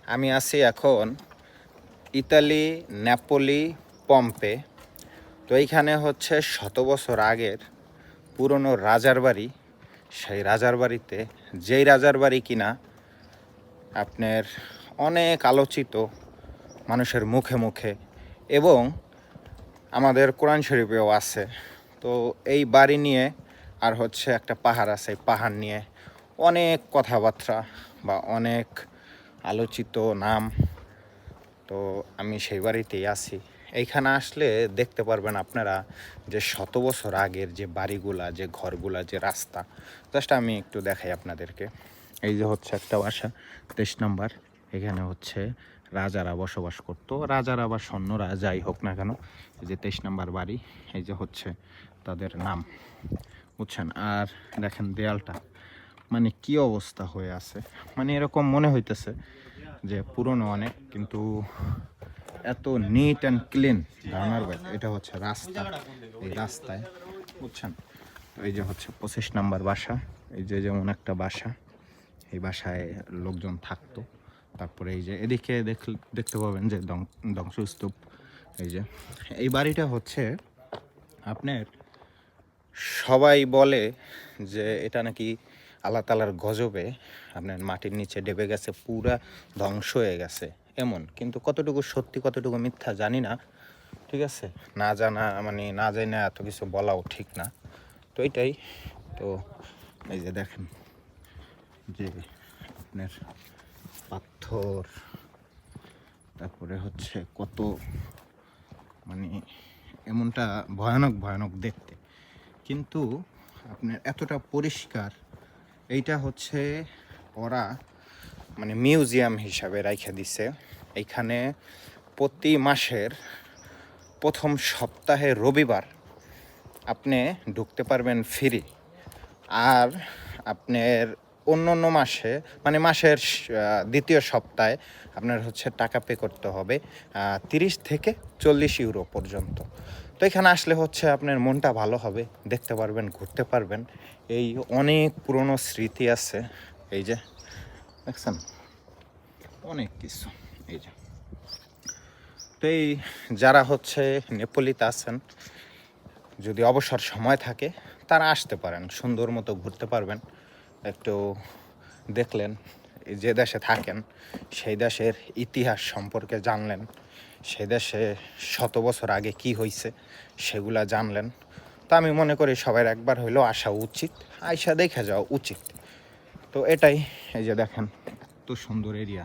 আমি আছি এখন ইতালি নেপোলি পম্পে। তো এইখানে হচ্ছে শত বছর আগের পুরনো রাজার বাড়ি। সেই রাজার বাড়িতে যেই রাজার বাড়ি কিনা আপনার অনেক আলোচিত মানুষের মুখে মুখে এবং আমাদের কোরআন শরীফেও আছে। তো এই বাড়ি নিয়ে আর হচ্ছে একটা পাহাড় আছে, এই পাহাড় নিয়ে অনেক কথাবার্তা বা অনেক আলোচিত নাম। তো আমি সেই বাড়িতেই আছি। এইখানে আসলে দেখতে পারবেন আপনারা যে শত বছর আগের যে বাড়িগুলা, যে ঘরগুলা, যে রাস্তা। জাস্ট আমি একটু দেখাই আপনাদেরকে। এই যে হচ্ছে একটা বাসা 23 নম্বর। এখানে হচ্ছে রাজারা বসবাস করতো, রাজারা বা সৈন্যরা যাই হোক না কেন। এই যে 23 নম্বর বাড়ি, এই যে হচ্ছে তাদের নাম, বুঝছেন। আর দেখেন দেয়ালটা মানে কি অবস্থা হয়ে আছে, মানে এরকম মনে হইতেছে যে পুরনো অনেক, কিন্তু এত নিট অ্যান্ড ক্লিন ধারণার বাইরে। এটা হচ্ছে রাস্তা, এই রাস্তায়, বুঝছেন। এই যে হচ্ছে 25 নম্বর বাসা। এই যে যেমন একটা বাসা, এই বাসায় লোকজন থাকতো। তারপরে এই যে এদিকে দেখতে পাবেন যে ধ্বংসস্তূপ। এই যে এই বাড়িটা হচ্ছে আপনার, সবাই বলে যে এটা নাকি আল্লাহ তালার গজবে আপনার মাটির নিচে ডেবে গেছে, পুরা ধ্বংস হয়ে গেছে এমন। কিন্তু কতটুকু সত্যি কতটুকু মিথ্যা জানি না, ঠিক আছে। না জানা মানে না জানি না এত কিছু বলাও ঠিক না। তো এইটাই। তো এই যে দেখেন যে আপনার পাথর, তারপরে হচ্ছে কত মানে এমনটা ভয়ানক ভয়ানক দেখতে, কিন্তু আপনার এতটা পরিষ্কার। এইটা হচ্ছে ওরা মানে মিউজিয়াম হিসাবে রাইখা দিছে। এইখানে প্রতি মাসের প্রথম সপ্তাহে রবিবার আপনি ঢুকতে পারবেন ফ্রি। আর আপনার অন্য অন্য মাসে মানে মাসের দ্বিতীয় সপ্তাহে আপনার হচ্ছে টাকা পে করতে হবে 30 থেকে 40 ইউরো পর্যন্ত। তো এখানে আসলে হচ্ছে আপনার মনটা ভালো হবে, দেখতে পারবেন, ঘুরতে পারবেন। এই অনেক পুরনো স্মৃতি আছে। এই যে দেখছেন অনেক কিছু। এই যে তো এই যারা হচ্ছে নেপোলিতে আছেন, যদি অবসর সময় থাকে তারা আসতে পারেন, সুন্দর মতো ঘুরতে পারবেন। একটু দেখলেন, যে দেশে থাকেন সেই দেশের ইতিহাস সম্পর্কে জানলেন, সেই দেশে শত বছর আগে কি হয়েছে সেগুলা জানলেন। তো আমি মনে করি সবার একবার হইলেও আসা উচিত, আইসা দেখে যাওয়া উচিত। তো এটাই। এই যে দেখেন এত সুন্দর এরিয়া।